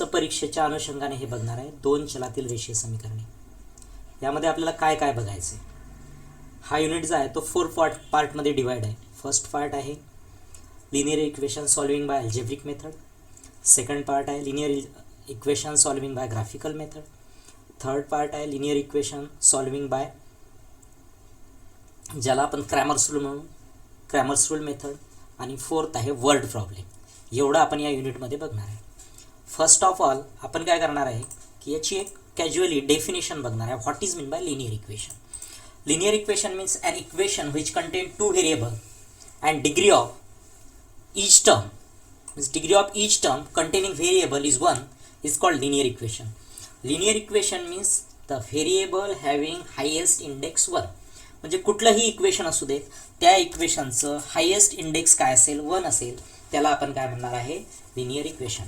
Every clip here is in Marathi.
परीक्षेच्या अनुषंगाने हे बघणार आहे दोन चलातील रेषीय समीकरणे. यामध्ये आपल्याला काय काय बघायचे. हा युनिट जो आहे तो 4 पार्टमध्ये डिवाइड आहे. फर्स्ट पार्ट आहे linear equation solving by algebraic method. Second part आहे linear equation solving by graphical method. Third part आहे लिनियर इक्वेशन सॉल्विंग बाय ज्याला आपण क्रॅमर्स रूल म्हणू, क्रॅमर्स रूल मेथड. आणि फोर्थ आहे वर्ड प्रॉब्लेम. एवढं आपण या युनिटमध्ये बघणार आहे. फर्स्ट ऑफ ऑल आपण काय करणार आहे की याची एक कॅज्युअली डेफिनेशन बघणार आहे. What is mean by linear equation. Linear equation means an equation which contain two variable and degree of each term means degree of each term containing variable is 1 is called linear equation. Linear equation means the variable having highest index 1. म्हणजे कुठलंही इक्वेशन असू दे त्या इक्वेशनचं हायेस्ट इंडेक्स काय असेल 1 असेल त्याला आपण काय म्हणणार आहे linear equation.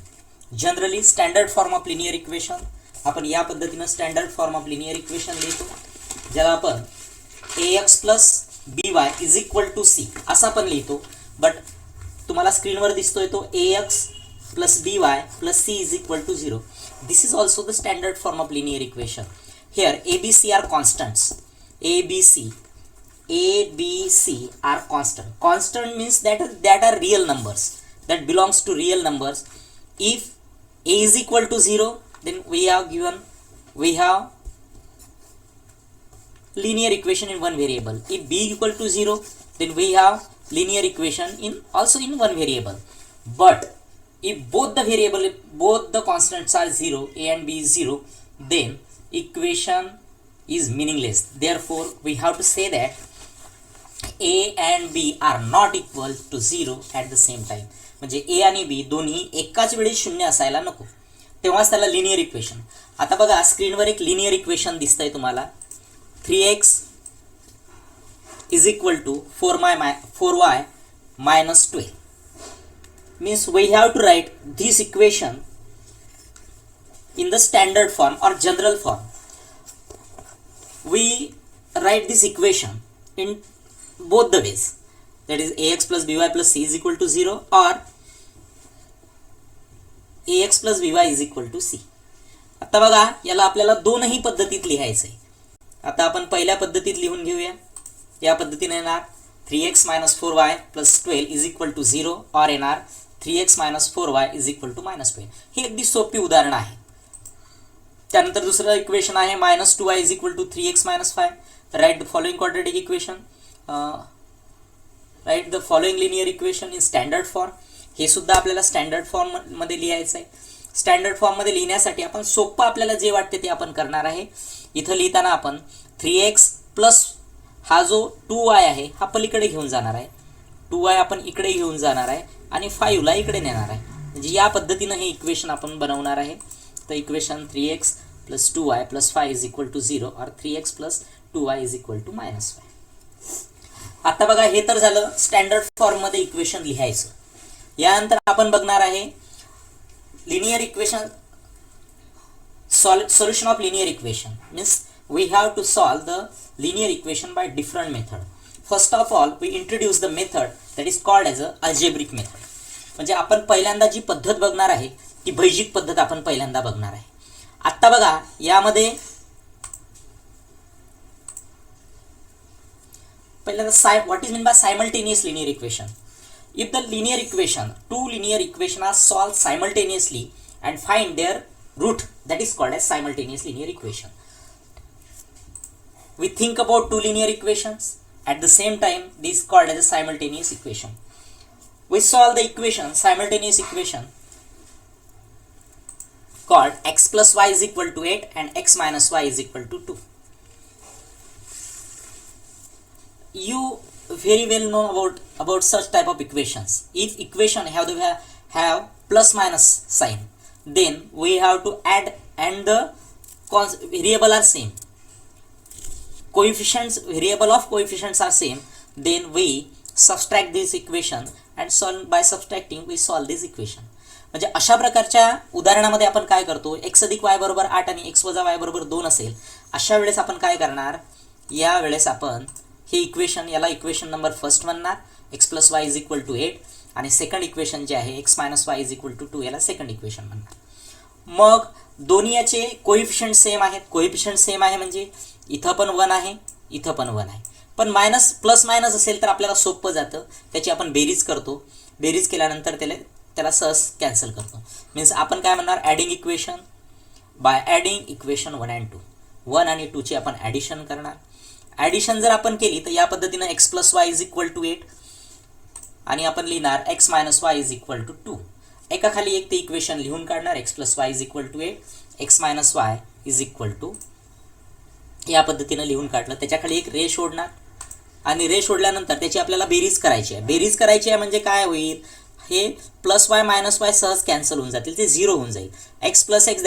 Generally standard form of linear equation आपण या पद्धतीनं standard form of linear equation लिहितो ज्याला आपण ax plus B Y is equal to C असा पण लिहितो. बट तुम्हाला स्क्रीनवर दिसतोय तो ax plus B Y plus C is equal to 0. This is also the standard form of linear equation. Here A B C are constants. A B C are constant. Constant means that are real numbers, that belongs to real numbers. If a is equal to 0, then we have linear equation in one variable. If b equal to 0, then we have linear equation also in one variable. But if both the constants are 0, a and b is 0, then equation is meaningless. Therefore, we have to say that a and b are not equal to 0 at the same time. म्हणजे a आणि b दोन्ही एकाच वेळी शून्य असायला नको, तेव्हाच त्याला लिनियर इक्वेशन. आता बघा स्क्रीनवर एक लिनियर इक्वेशन दिसतंय तुम्हाला. 3x is equal to 4y minus 12 means we have to write this equation in the standard form or general form. We write this equation in both the ways, that is ax plus by plus c is equal to 0 or ax plus by is equal to c. आता बघा याला आपल्याला दोनही पद्धतीत लिहायचं आहे. आता आपण पहिल्या पद्धतीत लिहून घेऊया. या पद्धतीने येणार 3x minus 4y plus 12 is equal to 0 or येणार 3x minus 4y is equal to minus 12. ही अगदी सोपी उदाहरण आहे. त्यानंतर दुसरं इक्वेशन आहे minus 2y is equal to 3x minus 5. Write the following quadratic equation. Write the following linear equation in standard form. हे सुद्धा आपल्याला स्टँडर्ड फॉर्म मध्ये लिहायचं आहे. स्टँडर्ड फॉर्म मध्ये लिहिण्यासाठी आपण सोपं आपल्याला जे वाटते ते आपण करणार आहे. इथं लिहिताना आपण 3x प्लस हा जो 2y आहे हा पलीकडे घेऊन जाणार आहे. 2y आपण इकडे घेऊन जाणार आहे आणि 5 ला इकडे नेणार आहे. म्हणजे या पद्धतीनं हे इक्वेशन आपण बनवणार आहे. तर equation 3x plus 2y plus 5 is equal to 0 और 3x plus 2y is equal to minus 5. आता बघा हे तर झालं स्टँडर्ड फॉर्म मध्ये इक्वेशन लिहायचं. यानंतर आपण बघणार आहे linear equation solution of linear equation means we have to solve the linear equation by different method. First of all we introduce the method that is called as a algebraic method. म्हणजे आपण पहिल्यांदा जी पद्धत बघणार आहे ती बैजिक पद्धत आपण पहिल्यांदा बघणार आहे. आता बघा यामध्ये पहिल्यांदा what is meant by simultaneous linear equation. If the linear equation, two linear equation are solved simultaneously and find their root, that is called as simultaneous linear equation. We think about two linear equations at the same time, this is called as a simultaneous equation. We solve the equation, simultaneous equation called x plus y is equal to 8 and x minus y is equal to 2. You very well know about such type of equations. If equation have plus minus sign, then we have to add and the variable are same. Variable of coefficients are same. Then we subtract this equation and by subtracting we solve this equation. म्हणजे अशा प्रकारच्या उदाहरणामध्ये आपण काय करतो x अधिक y बरोबर 8 आणि x वजा y बरोबर 2 असेल अशा वेळेस आपण काय करणार. या वेळेस आपण हे इक्वेशन याला इक्वेशन नंबर फर्स्ट म्हणणार x plus Y is equal to 8 आणि सेकंड इक्वेशन जे आहे x minus Y is equal to 2 याला सेकंड इक्वेशन म्हणणार. मग दोन्ही याचे कोइफिशियंट सेम आहेत. कोइफिशियंट सेम आहे म्हणजे इथं पण 1 आहे, इथं पण 1 आहे. पण मायनस प्लस मायनस असेल तर आपल्याला सोपं जातं. त्याची आपण बेरीज करतो. बेरीज केल्यानंतर त्याला सहज कॅन्सल करतो. मीन्स आपण काय म्हणणार, adding equation by adding equation 1 and 2. 1 आणि 2ची आपण ॲडिशन करणार. ॲडिशन जर आपण केली तर या पद्धतीनं x + y = 8 आणि आपण लिहिणार x - y = 2. एका खाली एक ते इक्वेशन लिहून काढणार. x + y = 8, x - y = या पद्धतीनं लिहून काढलं. त्याच्याखाली एक रे सोडणार आणि रे सोडल्यानंतर त्याची आपल्याला बेरीज करायची आहे. बेरीज करायची आहे म्हणजे काय होईल, हे प्लस वाय मायनस वाय सहज कॅन्सल होऊन जातील, ते 0 होऊन जाईल. x + x =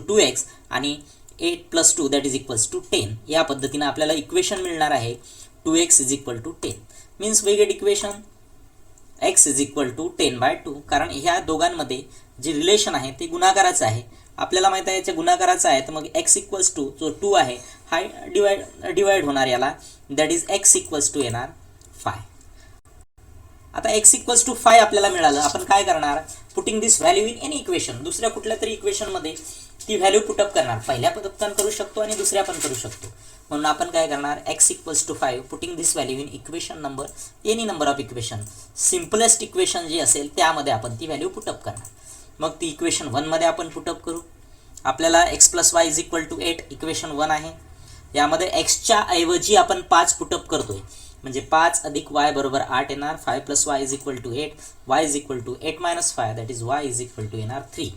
2x आणि 8 + 2 = 10. या पद्धतीनं आपल्याला इक्वेशन मिळणार आहे 2x = 10. Means we get equation x = 10/2. कारण ह्या दोघांमध्ये जे रिलेशन आहे ते गुणाकाराचं आहे. आपल्याला माहिती आहे याच्या गुणाकाराचं आहे, तर मग x = जो 2 आहे हा डिवाइड होणार याला, दॅट इज x = येणार 5. आता x = 5 आपल्याला मिळालं. आपण काय करणार, putting this value in any equation, दुसऱ्या कुठल्या तरी इक्वेशनमध्ये ती व्हॅल्यू पुटअप करणार. पहिल्या पद्धतीनं करू शकतो आणि दुसऱ्या पण करू शकतो. म्हणून आपण काय करणार, x = 5 putting this value in equation number, any number of equation, simplest equation जे असेल त्यामध्ये आपण ती व्हॅल्यू पुटअप करणार. मग ती इक्वेशन 1 मध्ये आपण पुटअप करू. आपल्याला x + y = 8 इक्वेशन 1 आहे. यामध्ये xच्या ऐवजी आपण 5 पुटअप करतोय, म्हणजे 5 + y = 8 येणार. 5 + y = 8, y = 8 - 5, that is y = येणार 3.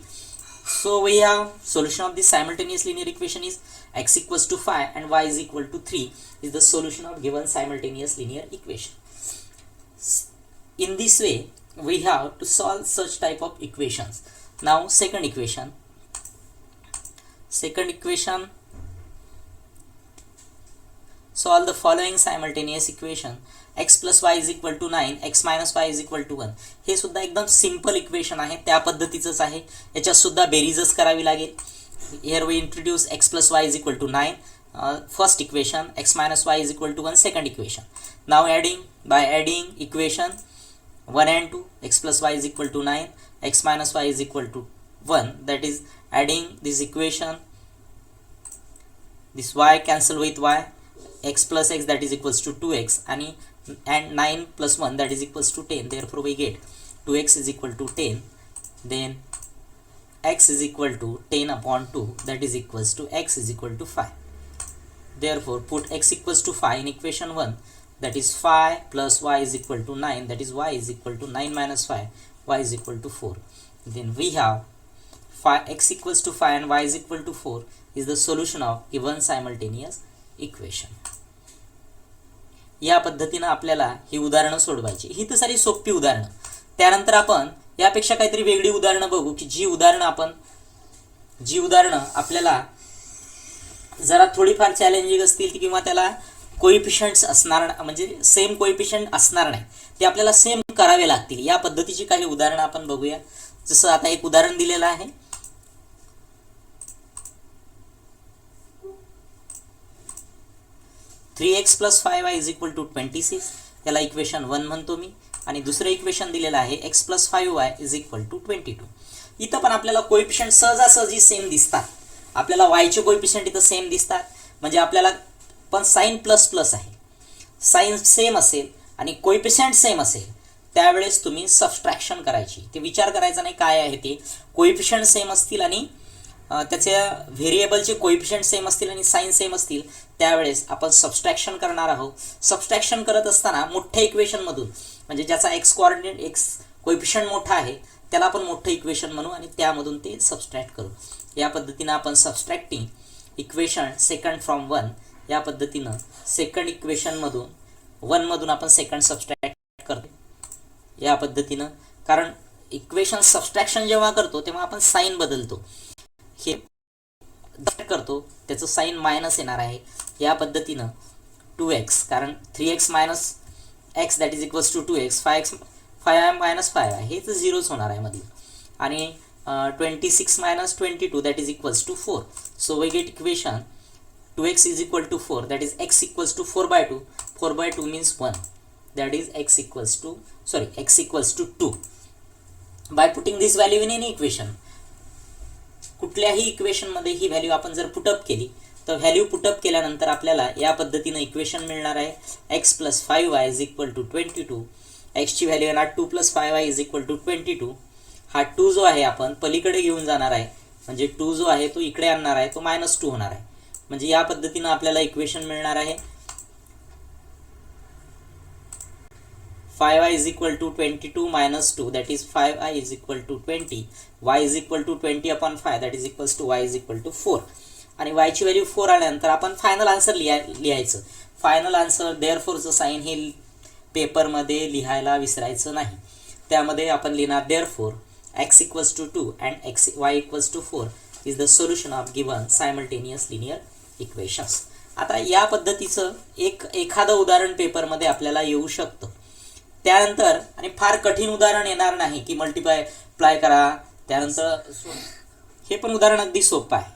So we have solution of this simultaneous linear equation is x = 5 and y = 3 is the solution of given simultaneous linear equation. In this way we have to solve such type of equations. Now second equation, solve the following simultaneous equation. x + y = 9, x - y = 1. हे सुद्धा एकदम सिंपल इक्वेशन आहे, त्या पद्धतीचंच आहे. याच्यात सुद्धा बेरीजच करावी लागेल. Here we introduce x + y = 9, first equation, x - y = 1, second equation. Now by adding equation 1 and 2, x + y = 9, x - y = 1, that is adding this equation, this y cancel with y, x + x that is equals to 2x and 9 + 1 that is equals to 10. Therefore we get 2x = 10, then x = 10/2 that is equals to x = 5. Therefore put x = 5 in equation 1, that is 5 + y = 9, that is y = 9 - 5, y = 4. Then we have x = 5 and y = 4 is the solution of given simultaneous equation. या पद्धतीनं आपल्याला ही उदाहरणं सोडवायची. ही तर सारी सोपी उदाहरणं. त्यानंतर आपण यापेक्षा काहीतरी वेगळी उदाहरणं बघू की जी उदाहरणं आपल्याला जरा थोडीफार चॅलेंजिंग असतील किंवा त्याला कोइफिशियंट्स असणार, म्हणजे सेम कोइफिशियंट असणार नाही, ते आपल्याला सेम करावे लागतील. या पद्धतीची काही उदाहरणं आपण बघूया. जसं आता एक उदाहरण दिलेलं आहे, 3x + 5y = 26. याला इक्वेशन 1 म्हणतो मी. आणि दुसरं इक्वेशन दिलेलं आहे x + 5y = 22. इथं पण आपल्याला कोइफिशियंट सहजासहजी सेम दिसतात. आपल्याला y चे कोइफिशियंट इथं सेम दिसतात, म्हणजे आपल्याला पण साइन प्लस प्लस आहे, साइन सेम असेल आणि कोइफिशियंट सेम असेल त्यावेळेस तुम्ही सबस्ट्रॅक्शन करायची. ते विचार करायचा नाही काय आहे ते. कोइफिशियंट सेम असतील आणि त्याच्या व्हेरिएबलचे कोइफिशियंट सेम असतील आणि साइन सेम असतील त्यावेळेस आपण सबस्ट्रॅक्शन करणार आहोत. सबस्ट्रॅक्शन करत असताना मोठ्या इक्वेशनमधून, म्हणजे ज्याचा x कोऑर्डिनेट x कोइफिशियंट मोठा आहे त्याला आपण मोठं इक्वेशन म्हणू आणि त्यामधून ते सबस्ट्रॅक्ट करू. या पद्धतीनं आपण सबस्ट्रॅक्टिंग इक्वेशन सेकंड फ्रॉम 1, या पद्धतीनं सेकंड इक्वेशनमधून 1 मधून आपण सेकंड सबस्ट्रॅक्ट करतो. या पद्धतीनं, कारण इक्वेशन सबस्ट्रॅक्शन जेव्हा करतो तेव्हा आपण साइन बदलतो, हे करतो त्याचं साइन मायनस येणार आहे. या पद्धतीनं 2x, कारण 3x - x that is equals to 2x, 5 - 5 आहे, हेच 0च होणार आहे मध्ये. आणि 26 - 22 that is equals to 4. So we get equation 2x = 4, that is x = 4/2. 4/2 means 1, that is x = 2. By putting this value in any equation, कुठल्याही इक्वेशनमध्ये ही व्हॅल्यू आपण जर पुटअप केली तर व्हॅल्यू पुटअप केल्यानंतर आपल्याला या पद्धतीनं इक्वेशन मिळणार आहे x + 5y = 22. एक्सची व्हॅल्यू येणार 2 + 5y = 22. हा 2 जो आहे आपण पलीकडे घेऊन जाणार आहे, म्हणजे 2 जो आहे तो इकडे आणणार आहे, तो -2 होणार आहे. म्हणजे या पद्धतीनं आपल्याला इक्वेशन मिळणार आहे 5y = 22 - 2 that is 5i = 20, y = 20/5 that is equals to y = 4. आणि y ची व्हॅल्यू 4 आल्यानंतर आपण फायनल आन्सर लिहायचं. फायनल आन्सर देअरफॉरचं साईन हे पेपरमध्ये लिहायला विसरायचं नाही. त्यामध्ये आपण लिहिणार therefore x = 2 and y = 4 is the solution of given simultaneous linear equations. आता या पद्धतीचं एखादं उदाहरण पेपरमध्ये आपल्याला येऊ शकतं. त्यानंतर आणि फार कठीण उदाहरण येणार नाही की मल्टिप्लाय करा. त्यानंतर हे पण उदाहरण अगदी सोपं आहे.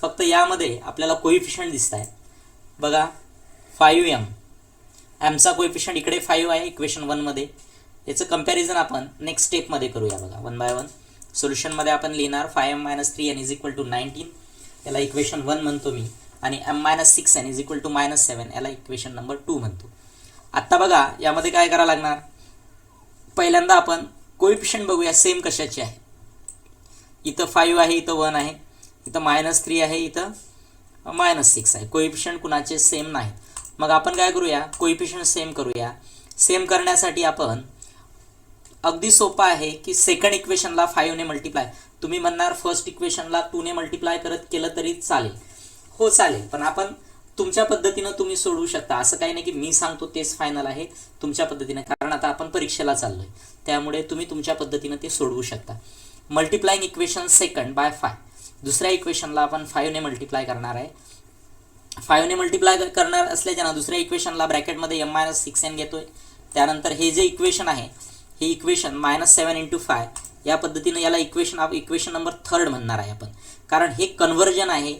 फक्त यामध्ये आपल्याला कोइफिशियंट दिसत आहेत बघा. 5m चा कोइफिशियंट इकडे 5 आहे इक्वेशन 1 मध्ये. याचं कंपॅरिझन आपण नेक्स्ट स्टेपमध्ये करूया बघा. 1 by 1 सोल्युशनमध्ये आपण लिहिणार 5m - 3n = 19. याला इक्वेशन 1 म्हणतो मी. आणि m - 6n = -7 याला इक्वेशन नंबर 2 म्हणतो. आत्ता बघा यामध्ये काय करावं लागणार. पहिल्यांदा आपण कोइफिशियंट बघूया सेम कशाचे आहे. इथं 5 आहे, इथं 1 आहे, इथं -3 आहे, इथं -6 आहे. कोइफिशियंट कुणाचे सेम नाही. मग आपण काय करूया, कोइफिशियंट सेम करूया. सेम करण्यासाठी आपण अगदी सोपं आहे की सेकंड इक्वेशनला 5 ने मल्टिप्लाय. तुम्ही म्हणणार फर्स्ट इक्वेशनला 2 ने मल्टिप्लाय केलं तरी चालेल. हो चालेल, पण आपण तुमच्या पद्धतीनं तुम्ही सोडवू शकता. असं काही नाही की मी सांगतो तेच फायनल आहे. तुमच्या पद्धतीनं, कारण आता आपण परीक्षेला चाललोय, त्यामुळे तुम्ही तुमच्या पद्धतीनं ते सोडवू शकता. Multiplying equation second bye 5. दुसऱ्या इक्वेशनला आपण 5 ने मल्टिप्लाय करणार आहे. 5 ने मल्टिप्लाय करणार असल्याच्यानं दुसऱ्या इक्वेशनला ब्रॅकेटमध्ये m - 6n घेतोय. त्यानंतर हे जे इक्वेशन आहे हे इक्वेशन -7 × 5 या पद्धतीनं याला इक्वेशन नंबर 3 म्हणणार आहे आपण, कारण हे कन्व्हर्जन आहे.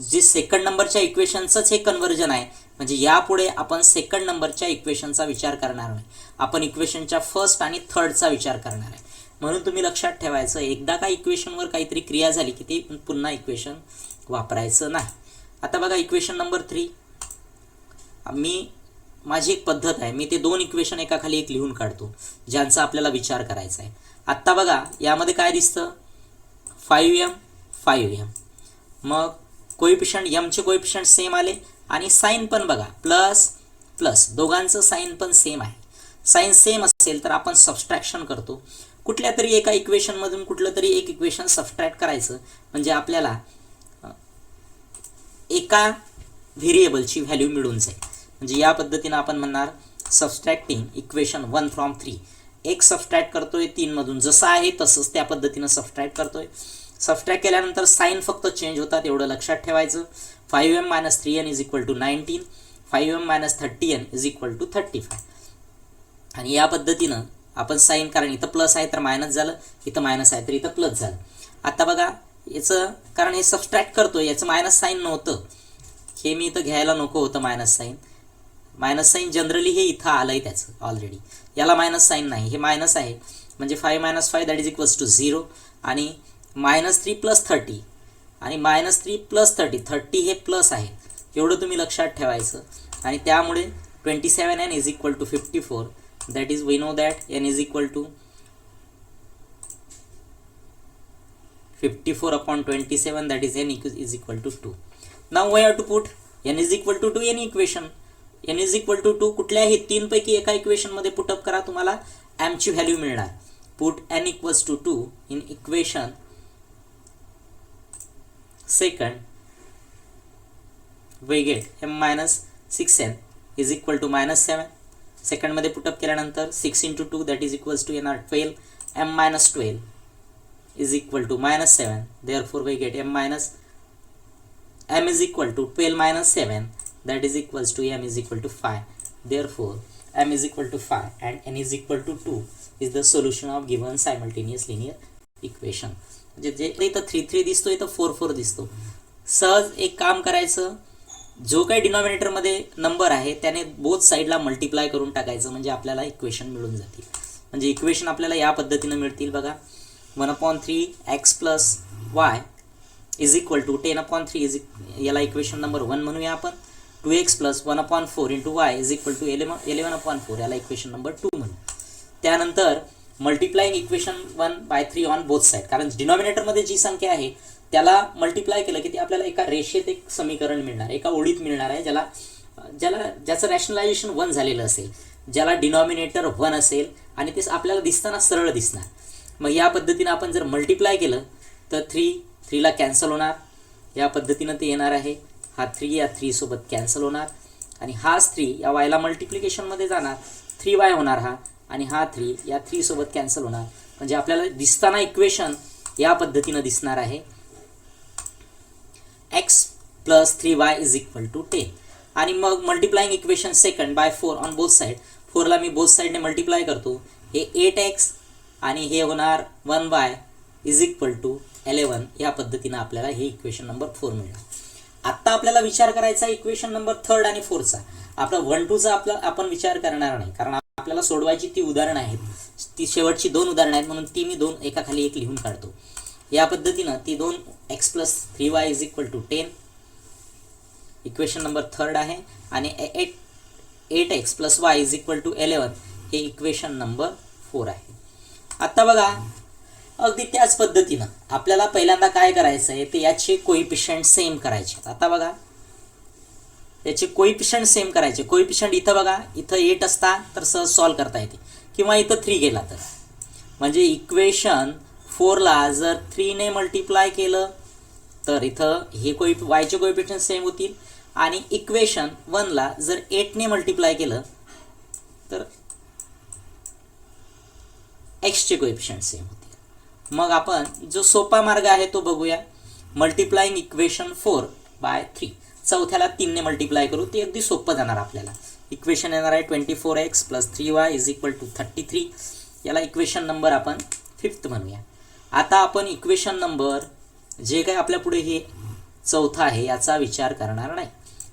जे सेकंड नंबरच्या इक्वेशनचंच हे कन्व्हर्जन आहे. म्हणजे यापुढे आपण सेकंड नंबरच्या इक्वेशनचा विचार करणार नाही, आपण इक्वेशनच्या फर्स्ट आणि थर्डचा विचार करणार आहे. म्हणून तुम्ही लक्षात ठेवायचं, एकदा का इक्वेशनवर काहीतरी क्रिया झाली की ते पुन्हा इक्वेशन वापरायचं नाही. आता बघा इक्वेशन नंबर 3. माझी एक पद्धत आहे, मी ते 2 इक्वेशन एकाखाली एक लिहून काढतो ज्यांचा आपल्याला विचार करायचा आहे. आत्ता बघा यामध्ये काय दिसतं, 5m. मग कोइफिशियंट mचे कोइफिशियंट सेम आले आणि साईन पण बघा प्लस दोघांचं साईन पण सेम आहे. साईन सेम असेल तर आपण सबस्ट्रॅक्शन करतो. कुठल्या तरी एका इक्वेशनमधून कुठलं तरी एक इक्वेशन सबस्ट्रॅक्ट करायचं, म्हणजे आपल्याला एका व्हेरिएबलची व्हॅल्यू मिळून जाईल. म्हणजे या पद्धतीनं आपण म्हणणार सबस्ट्रॅक्टिंग इक्वेशन 1 from 3. एक सबस्ट्रॅक्ट करतोय 3 मधून, जसं आहे तसंच त्या पद्धतीनं सबस्ट्रॅक्ट करतोय. सबस्ट्रॅक्ट केल्यानंतर साईन फक्त चेंज होतात, एवढं लक्षात ठेवायचं. 5m - 3n = 19, 5m - 30n = 35. आणि या पद्धतीनं आपण साईन, कारण इथं प्लस आहे तर मायनस झालं, इथं मायनस आहे तर इथं प्लस झालं. आता बघा याचं, कारण हे सबस्ट्रॅक्ट करतो, याचं मायनस साईन नव्हतं, हे मी इथं घ्यायला नको होतं minus sign. Minus sign generally हे इथं आलं आहे त्याचं ऑलरेडी. याला मायनस साईन नाही, हे मायनस आहे. म्हणजे 5 - 5 दॅट इज इक्वल्स टू 0 आणि -3 + 30 आणि -3 + 30 हे प्लस आहे, एवढं तुम्ही लक्षात ठेवायचं. आणि त्यामुळे 27n = 54. That is, we know that n is equal to 54/27, that is n is equal to 2. Now we have to put n is equal to any equation. n is equal to 2 कुठल्याही 3 पैकी एका इक्वेशन मध्ये पुटअप करा, तुम्हाला m ची व्हॅल्यू मिळणार. Put n equals to 2 in equation second, we get m - 6n is equal to -7. Second मध्ये पुटअप केल्यानंतर 6 × 2 दॅट इज इक्वल्स टू येणार 12. m - 12 is equal to -7. Therefore we get m is equal to 12 - 7 that is equals to m is equal to 5. Therefore m is equal to 5 and n is equal to 2 is the solution of given simultaneous linear equation. म्हणजे जे इथं 3 दिसतो, इथं 4 दिसतो. सहज एक काम करायचं, जो काही डिनॉमिनेटरमध्ये नंबर आहे त्याने बोथ साईडला मल्टिप्लाय करून टाकायचं, म्हणजे आपल्याला इक्वेशन मिळून जातील. म्हणजे इक्वेशन आपल्याला या पद्धतीनं मिळतील बघा. 1/3 x plus Y is equal to 10/3 याला इक्वेशन नंबर 1 म्हणूया आपण. 2x plus 1/4 into Y is equal to 11/4 याला इक्वेशन नंबर 2 म्हणू. त्यानंतर multiplying equation 1/3 on both side, कारण डिनॉमिनेटरमध्ये जी संख्या आहे त्याला मल्टिप्लाय केलं की ते आपल्याला एका रेषेत एक समीकरण मिळणार, एका ओळीत मिळणार आहे, ज्याचं रॅशनलायझेशन 1 झालेलं असेल, ज्याला डिनॉमिनेटर 1 असेल आणि ते आपल्याला दिसताना सरळ दिसणार. मग या पद्धतीनं आपण जर मल्टिप्लाय केलं तर 3ला कॅन्सल होणार, या पद्धतीनं ते येणार आहे. हा 3 या 3 सोबत कॅन्सल होणार आणि हाच 3 या वायला मल्टिप्लिकेशनमध्ये जाणार, 3y होणार हा, आणि हा 3 या 3 सोबत कॅन्सल होणार. म्हणजे आपल्याला दिसताना इक्वेशन या पद्धतीनं दिसणार आहे, x plus 3y is equal to 10. आणि मग multiplying equation second by 4 on both side, 4ला मी बोथ साईडने मल्टिप्लाय करतो, हे 8x आणि हे होणार 1y इज इक्वल टू 11. या पद्धतीनं आपल्याला हे इक्वेशन नंबर 4 मिळणार. आत्ता आपल्याला विचार करायचा इक्वेशन नंबर 3 आणि 4चा. आपला 1, 2चा आपण विचार करणार नाही, कारण आपल्याला सोडवायची ती उदाहरणं आहेत, ती शेवटची 2 उदाहरणं आहेत, म्हणून ती मी 2 एकाखाली एक लिहून काढतो. या पद्धतीनं ती 2x plus 3y is equal to 10 equation number 3 आहे, आणि 8x plus y is equal to 11 हे इक्वेशन नंबर 4 आहे. आता बघा, अगदी त्याच पद्धतीनं आपल्याला पहिल्यांदा काय करायचं आहे, ते याचे कोइफिशियंट सेम करायचे. आता बघा, याचे कोइफिशियंट सेम करायचे. कोइफिशियंट इथं बघा, इथं 8 असता तर सहज सॉल्व करता येते, किंवा इथं 3 गेला तर, म्हणजे इक्वेशन 4ला जर 3ने मल्टिप्लाय केलं तर इथं हे वायचे कोइफिशियंट सेम होतील, आणि इक्वेशन 1ला जर 8ने मल्टिप्लाय केलं तर एक्सचे कोइफिशियंट सेम होतील. मग आपण जो सोपा मार्ग आहे तो बघूया. मल्टिप्लाइंग इक्वेशन 4/3, चौथ्याला 3ने मल्टिप्लाय करू, ते अगदी सोपं जाणार आपल्याला. इक्वेशन येणार आहे 24x plus 3y is equal to 33. याला इक्वेशन नंबर आपण 5th म्हणूया. आता आपण इक्वेशन नंबर जे काही आपल्या पुढे हे चौथा आहे याचा विचार करणार नाही.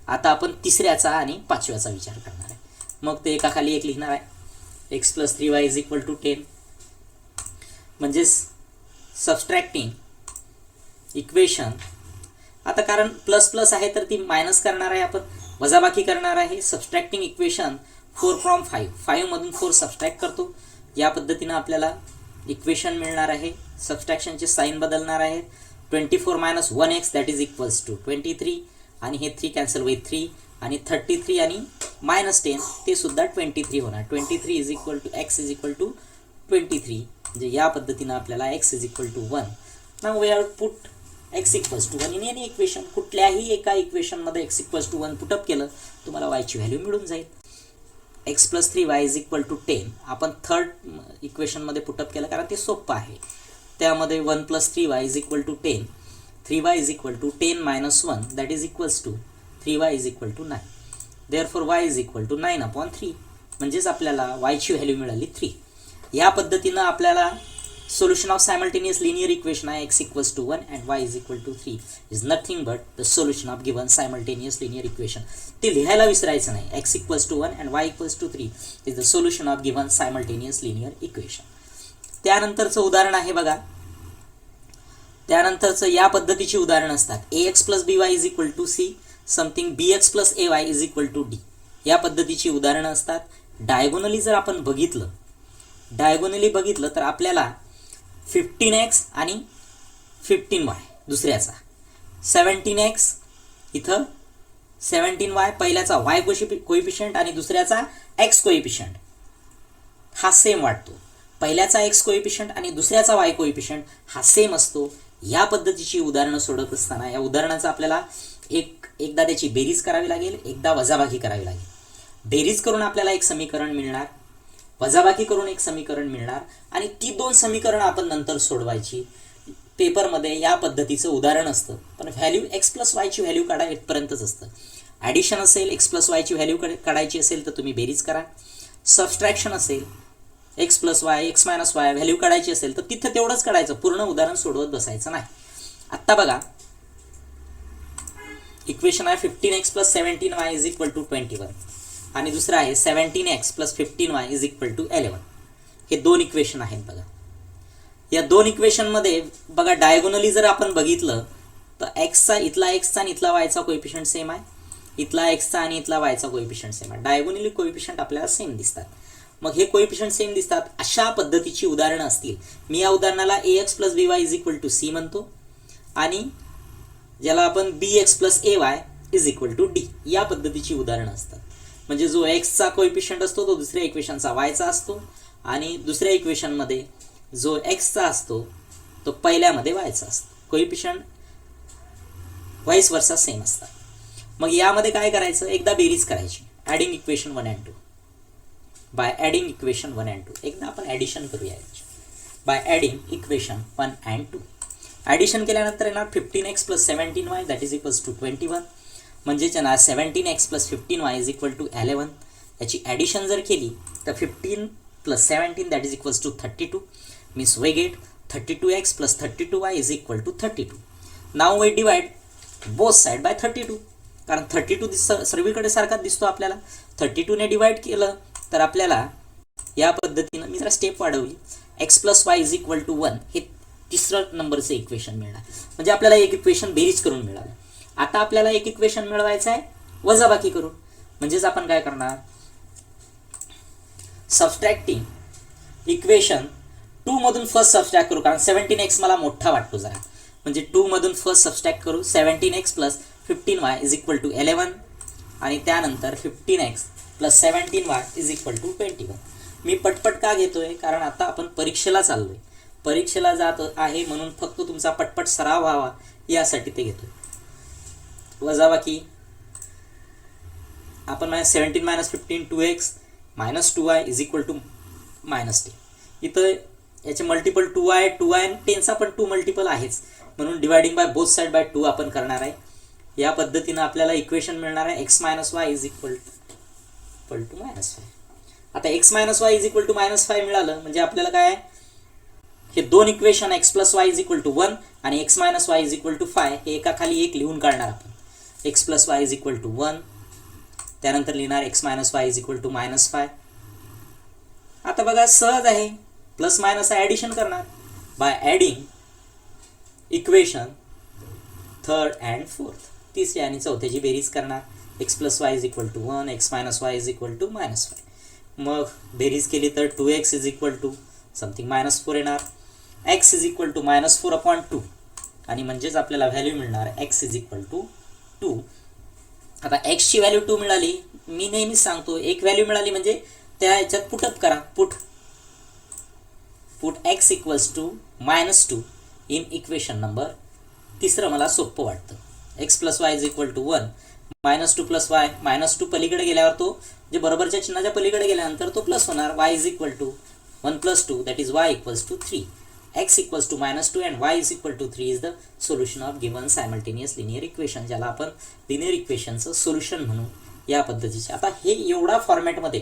आता आपण तिसऱ्याचा आणि 5व्याचा विचार करणार आहे. मग ते एकाखाली एक लिहिणार आहे. x plus 3y is equal to 10, म्हणजेच सबस्ट्रॅक्टिंग इक्वेशन. आता कारण प्लस प्लस आहे तर ती मायनस करणार आहे, आपण वजाबाकी करणार आहे. सबस्ट्रॅक्टिंग इक्वेशन 4 फ्रॉम 5, 5मधून 4 सबस्ट्रॅक्ट करतो. या पद्धतीनं आपल्याला इक्वेशन मिळणार आहे. सबस्ट्रॅक्शनचे साईन बदलणार आहे. 24 minus 1x that is equals to 23, आणि हे 3 कॅन्सल होईल 3, आणि 33 आणि मायनस 10 ते सुद्धा 23 होणार. 23 is equal to x is equal to 23. म्हणजे या पद्धतीनं आपल्याला x is equal to 1. Now we have put x equals to 1 in any equation. कुठल्याही एका इक्वेशनमध्ये x इक्वल्स टू 1 पुटअप केलं तुम्हाला y ची व्हॅल्यू मिळून जाईल. x plus 3y is equal to 10 आपण 3rd इक्वेशनमध्ये पुटअप केलं, कारण ते सोपं आहे. त्यामध्ये 1 plus 3y is equal to 10, 3y is equal to 10 minus 1 that is equals to 3y is equal to 9. Therefore y is equal to 9/3, म्हणजेच आपल्याला y ची व्हॅल्यू मिळाली 3. या पद्धतीनं आपल्याला solution of simultaneous linear equation आहे x equals to 1 and y is equal to 3 is nothing but the solution of given simultaneous linear equation. ते लिहायला विसरायचं नाही. x equals to 1 and y equals to 3 is the solution of given simultaneous linear equation. त्यानंतरचं उदाहरण आहे बघा. त्यानंतरचं या पद्धतीची उदाहरण असतात. ax plus by is equal to c, something bx plus ay is equal to d. या पद्धतीची उदाहरणं असतात. डायगोनली जर आपण बघितलं तर आपल्याला 15x आणि 15y दुसऱ्याचा, 17x इथं 17y पहिल्याचा y कोइफिशियंट आणि दुसऱ्याचा x कोइफिशियंट हा सेम वाटतो. पहिल्याचा x कोइफिशियंट आणि दुसऱ्याचा y कोइफिशियंट हा सेम असतो. या पद्धतीची उदाहरणं सोडत असताना या उदाहरणाचा आपल्याला एकदा त्याची बेरीज करावी लागेल, एकदा वजाबाकी करावी लागेल. बेरीज करून आपल्याला एक समीकरण मिळणार, वजाबाकी करून एक समीकरण मिळणार, आणि ती 2 समीकरणं आपण नंतर सोडवायची. पेपरमध्ये या पद्धतीचं उदाहरण असतं, पण व्हॅल्यू x प्लस वायची व्हॅल्यू काढा इथपर्यंतच असतं. ॲडिशन असेल, x प्लस वायची व्हॅल्यू काढायची असेल तर तुम्ही बेरीज करा. सबस्ट्रॅक्शन असेल, x plus Y, x minus Y value काढायची असेल तर तिथं तेवढंच काढायचं, पूर्ण उदाहरण सोडवत बसायचं नाही. आत्ता बघा, इक्वेशन आहे 15x plus 17y is equal to 21, आणि दुसरं आहे 17x plus 15y is equal to 11. हे 2 इक्वेशन आहेत बघा. या दोन इक्वेशनमध्ये बघा डायगोनली जर आपण बघितलं तर एक्सचा इथला एक्सचा आणि इथला वायचा कोएफिशियंट सेम आहे, इथला एक्सचा आणि इथला वायचा कोएफिशियंट सेम आहे. डायगोनली कोएफिशियंट आपल्याला सेम दिसतात. मग हे कोएफिशियंट सेम दिसतात अशा पद्धतीची उदाहरणं असतील. मी या उदाहरणाला ax + by = c म्हणतो आणि ज्याला आपण bx + ay = d या पद्धतीची उदाहरणं असतात. म्हणजे जो एक्सचा कोएफिशियंट असतो तो दुसऱ्या इक्वेशनचा वायचा असतो आणि दुसऱ्या इक्वेशनमध्ये जो एक्सचा असतो तो पहिल्यामध्ये वायचा असतो. कोएफिशियंट व्हाईस वर्सा सेम असतात. मग यामध्ये काय करायचं, एकदा बेरीज करायची adding equation 1 and 2 bye adding equation 1 and 2. एकदा आपण ॲडिशन करूया याची bye adding equation 1 and 2. Addition केल्यानंतर येणार 15x + 17y = 21. म्हणजेच येणार 17x + 15y = 11. याची ॲडिशन जर केली तर 15 + 17 = 32. Means we get 32x + 32y = 32. Now we divide both side by 32, कारण 32 सर्वीकडे सारखाच दिसतो आपल्याला. 32ने डिवाइड केलं तर आपल्याला या पद्धतीनं, मी जरा स्टेप वाढवली, x + y = 1 हे तिसरं नंबरचं इक्वेशन मिळणार. म्हणजे आपल्याला एक इक्वेशन बेरीज करून मिळालं. आता आपल्याला एक इक्वेशन मिळवायचं आहे वजाबाकी करून. म्हणजेच आपण काय करणार, सबस्ट्रॅक्टिंग इक्वेशन 2 मधून फर्स्ट सबस्ट्रॅक्ट करू, कारण 17x मला मोठा वाटतो जरा. म्हणजे 2 मधून फर्स्ट सबस्ट्रॅक्ट करू. 17x + 15y = 11 आणि त्यानंतर 15x + 17y = 21. मी पटपट का घेतोय, कारण आता आपण परीक्षेला चाललोय, परीक्षेला जात आहे म्हणून फक्त तुमचा पटपट सराव व्हावा यासाठी ते घेतोय. वजाबाकी आपण 17 - 15 2x - 2y = -10. इथं याचे मल्टिपल 2y 2y आणि 10चा पण 2 मल्टिपल आहेच, म्हणून dividing by both side bye 2 आपण करणार आहे. या पद्धतीनं आपल्याला इक्वेशन मिळणार आहे x - y = -5. आता x - y = -5 मिळालं म्हणजे आपल्याला काय आहे, हे दोन इक्वेशन x + y = 1 आणि x - y = 5 हे एका खाली एक लिहून काढणार आपण. x + y = 1, त्यानंतर लिहिणार x - y = -5. आता बघा सहज आहे, प्लस मायनस ॲडिशन करणार bye adding equation 3rd and 4th, तिसऱ्या आणि चौथ्याची बेरीज करणार. x + y = 1, x - y = -5. मग बेरीज केली तर 2x = समथिंग -4 येणार. x = -4/2 आणि म्हणजेच आपल्याला व्हॅल्यू मिळणार x = 2. आता x ची व्हॅल्यू 2 मिळाली. मी नेहमीच सांगतो एक व्हॅल्यू मिळाली म्हणजे त्या ह्याच्यात पुटअप करा. Put x = -2 in equation number. तिसरं मला सोपं वाटतं. x + y = 1, -2 + y, -2 पलीकडे गेल्यावर तो जे बरोबरच्या चिन्हाच्या पलीकडे गेल्यानंतर तो प्लस होणार. y = 1 + 2 that is y = 3. x = -2 and y = 3 is the solution of given simultaneous linear equation, ज्याला आपण लिनियर इक्वेशनचं सोल्युशन म्हणू या पद्धतीचे. आता हे एवढा फॉर्मॅटमध्ये